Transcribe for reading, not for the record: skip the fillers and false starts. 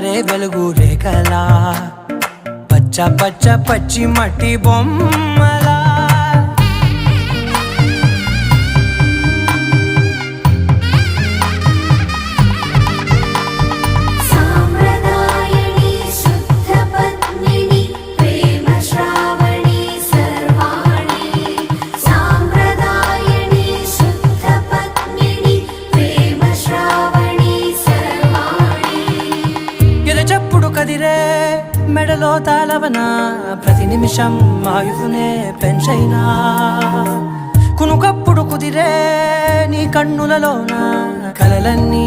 పారే వెలుగు రేఖలా పచ్చ పచ్చ పచ్చి మట్టి బొమ్మలా కదిరే మెడలో తాళవన ప్రతి నిమిషం ఆయుధునే పెంచైనా కునుకప్పుడు కుదిరే నీ కన్నులలోన కలలన్నీ